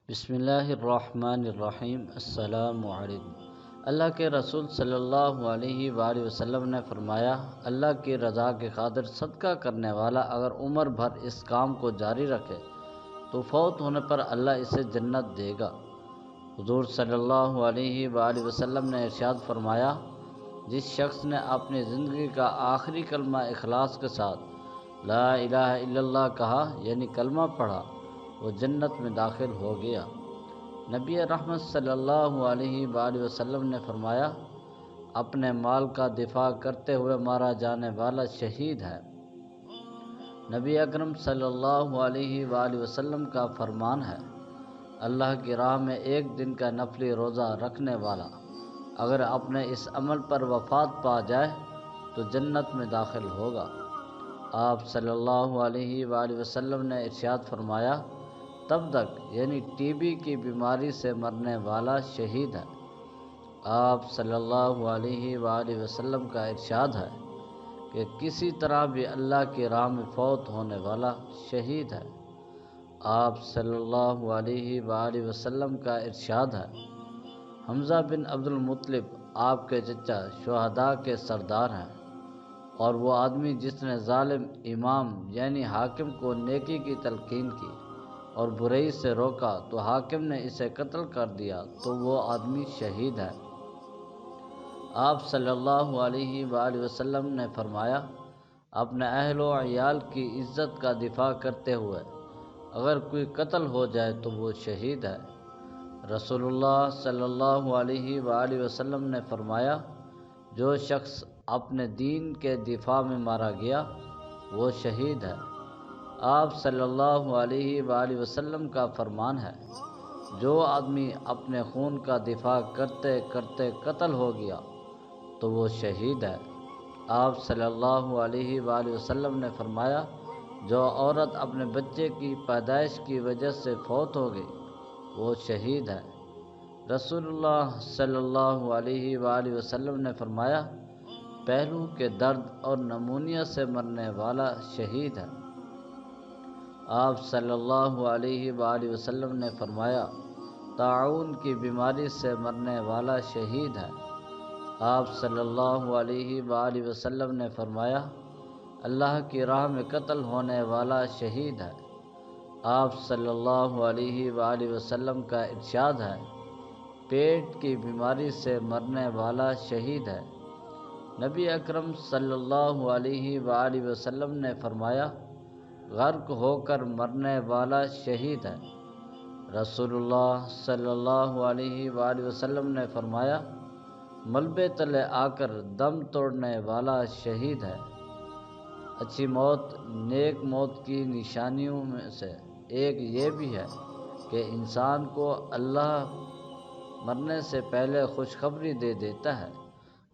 بسم اللہ الرحمن الرحیم۔ السلام علیکم۔ اللہ کے رسول صلی اللہ علیہ وآلہ وسلم نے فرمایا، اللہ کی رضا کی خاطر صدقہ کرنے والا اگر عمر بھر اس کام کو جاری رکھے تو فوت ہونے پر اللہ اسے جنت دے گا۔ حضور صلی اللہ علیہ وآلہ وسلم نے ارشاد فرمایا، جس شخص نے اپنی زندگی کا آخری کلمہ اخلاص کے ساتھ لا الہ الا اللہ کہا یعنی کلمہ پڑھا، وہ جنت میں داخل ہو گیا۔ نبی رحمت صلی اللہ علیہ وآلہ وسلم نے فرمایا، اپنے مال کا دفاع کرتے ہوئے مارا جانے والا شہید ہے۔ نبی اکرم صلی اللہ علیہ وآلہ وسلم کا فرمان ہے، اللہ کی راہ میں ایک دن کا نفلی روزہ رکھنے والا اگر اپنے اس عمل پر وفات پا جائے تو جنت میں داخل ہوگا۔ آپ صلی اللہ علیہ وآلہ وسلم نے ارشاد فرمایا، تب تک یعنی ٹی بی کی بیماری سے مرنے والا شہید ہے۔ آپ صلی اللہ علیہ وآلہ وسلم کا ارشاد ہے کہ کسی طرح بھی اللہ کی راہ میں فوت ہونے والا شہید ہے۔ آپ صلی اللہ علیہ وآلہ وسلم کا ارشاد ہے، حمزہ بن عبد المطلب آپ کے چچا شہداء کے سردار ہیں، اور وہ آدمی جس نے ظالم امام یعنی حاکم کو نیکی کی تلقین کی اور برائی سے روکا تو حاکم نے اسے قتل کر دیا تو وہ آدمی شہید ہے۔ آپ صلی اللہ علیہ وآلہ وسلم نے فرمایا، اپنے اہل و عیال کی عزت کا دفاع کرتے ہوئے اگر کوئی قتل ہو جائے تو وہ شہید ہے۔ رسول اللہ صلی اللہ علیہ وآلہ وسلم نے فرمایا، جو شخص اپنے دین کے دفاع میں مارا گیا وہ شہید ہے۔ آپ صلی اللہ علیہ وآلہ وسلم کا فرمان ہے، جو آدمی اپنے خون کا دفاع کرتے کرتے قتل ہو گیا تو وہ شہید ہے۔ آپ صلی اللہ علیہ وآلہ وسلم نے فرمایا، جو عورت اپنے بچے کی پیدائش کی وجہ سے فوت ہو گئی وہ شہید ہے۔ رسول اللہ صلی اللہ علیہ وآلہ وسلم نے فرمایا، پہلو کے درد اور نمونیا سے مرنے والا شہید ہے۔ آپ صلی اللہ علیہ وآلہ وسلم نے فرمایا، طاعون کی بیماری سے مرنے والا شہید ہے۔ آپ صلی اللہ علیہ وآلہ وسلم نے فرمایا، اللہ کی راہ میں قتل ہونے والا شہید ہے۔ آپ صلی اللہ علیہ وآلہ وسلم کا ارشاد ہے، پیٹ کی بیماری سے مرنے والا شہید ہے۔ نبی اکرم صلی اللہ علیہ وآلہ وسلم نے فرمایا، غرق ہو کر مرنے والا شہید ہے۔ رسول اللہ صلی اللہ علیہ وآلہ وسلم نے فرمایا، ملبے تلے آ کر دم توڑنے والا شہید ہے۔ اچھی موت نیک موت کی نشانیوں میں سے ایک یہ بھی ہے کہ انسان کو اللہ مرنے سے پہلے خوشخبری دے دیتا ہے،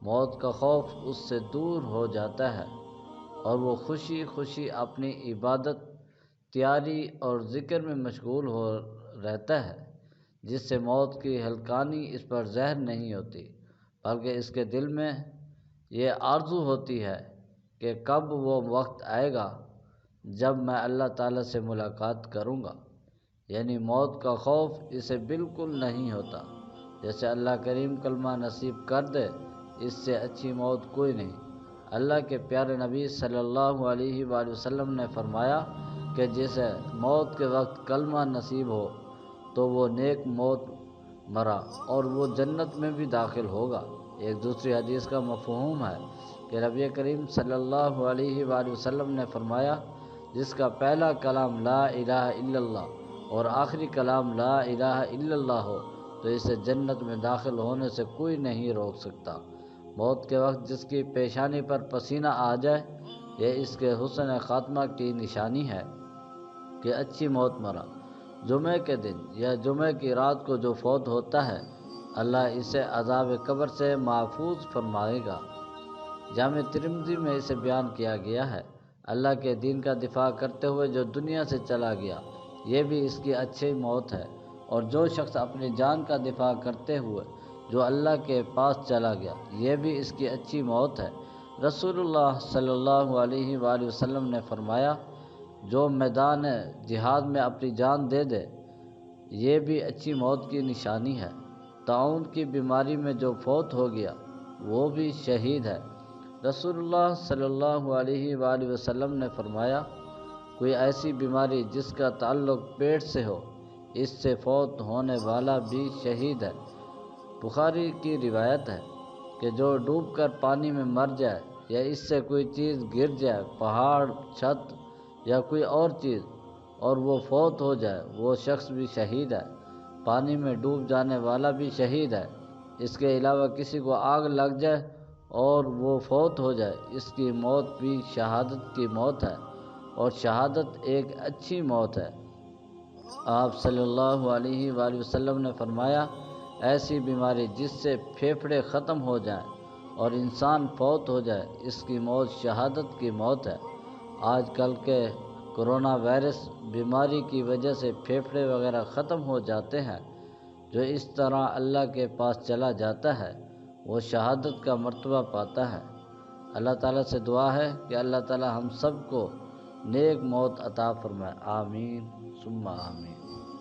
موت کا خوف اس سے دور ہو جاتا ہے اور وہ خوشی خوشی اپنی عبادت، تیاری اور ذکر میں مشغول ہو رہتا ہے، جس سے موت کی ہلکانی اس پر زہر نہیں ہوتی، بلکہ اس کے دل میں یہ آرزو ہوتی ہے کہ کب وہ وقت آئے گا جب میں اللہ تعالیٰ سے ملاقات کروں گا، یعنی موت کا خوف اسے بالکل نہیں ہوتا۔ جیسے اللہ کریم کلمہ نصیب کر دے، اس سے اچھی موت کوئی نہیں۔ اللہ کے پیارے نبی صلی اللہ علیہ وآلہ وسلم نے فرمایا کہ جسے موت کے وقت کلمہ نصیب ہو تو وہ نیک موت مرا اور وہ جنت میں بھی داخل ہوگا۔ ایک دوسری حدیث کا مفہوم ہے کہ نبی کریم صلی اللہ علیہ وآلہ وسلم نے فرمایا، جس کا پہلا کلام لا الہ الا اللہ اور آخری کلام لا الہ الا اللہ ہو تو اسے جنت میں داخل ہونے سے کوئی نہیں روک سکتا۔ موت کے وقت جس کی پیشانی پر پسینہ آ جائے، یہ اس کے حسن خاتمہ کی نشانی ہے کہ اچھی موت مرا۔ جمعہ کے دن یا جمعہ کی رات کو جو فوت ہوتا ہے، اللہ اسے عذاب قبر سے محفوظ فرمائے گا۔ جامع ترمذی میں اسے بیان کیا گیا ہے، اللہ کے دین کا دفاع کرتے ہوئے جو دنیا سے چلا گیا یہ بھی اس کی اچھی موت ہے، اور جو شخص اپنی جان کا دفاع کرتے ہوئے جو اللہ کے پاس چلا گیا یہ بھی اس کی اچھی موت ہے۔ رسول اللہ صلی اللہ علیہ وآلہ وسلم نے فرمایا، جو میدان جہاد میں اپنی جان دے دے یہ بھی اچھی موت کی نشانی ہے۔ طاعون کی بیماری میں جو فوت ہو گیا وہ بھی شہید ہے۔ رسول اللہ صلی اللہ علیہ وآلہ وسلم نے فرمایا، کوئی ایسی بیماری جس کا تعلق پیٹ سے ہو، اس سے فوت ہونے والا بھی شہید ہے۔ بخاری کی روایت ہے کہ جو ڈوب کر پانی میں مر جائے یا اس سے کوئی چیز گر جائے، پہاڑ، چھت یا کوئی اور چیز، اور وہ فوت ہو جائے، وہ شخص بھی شہید ہے۔ پانی میں ڈوب جانے والا بھی شہید ہے۔ اس کے علاوہ کسی کو آگ لگ جائے اور وہ فوت ہو جائے، اس کی موت بھی شہادت کی موت ہے، اور شہادت ایک اچھی موت ہے۔ آپ صلی اللہ علیہ وآلہ وسلم نے فرمایا، ایسی بیماری جس سے پھیپھڑے ختم ہو جائیں اور انسان فوت ہو جائے، اس کی موت شہادت کی موت ہے۔ آج کل کے کرونا وائرس بیماری کی وجہ سے پھیپھڑے وغیرہ ختم ہو جاتے ہیں۔ جو اس طرح اللہ کے پاس چلا جاتا ہے وہ شہادت کا مرتبہ پاتا ہے۔ اللہ تعالیٰ سے دعا ہے کہ اللہ تعالیٰ ہم سب کو نیک موت عطا فرمائے۔ آمین ثم آمین۔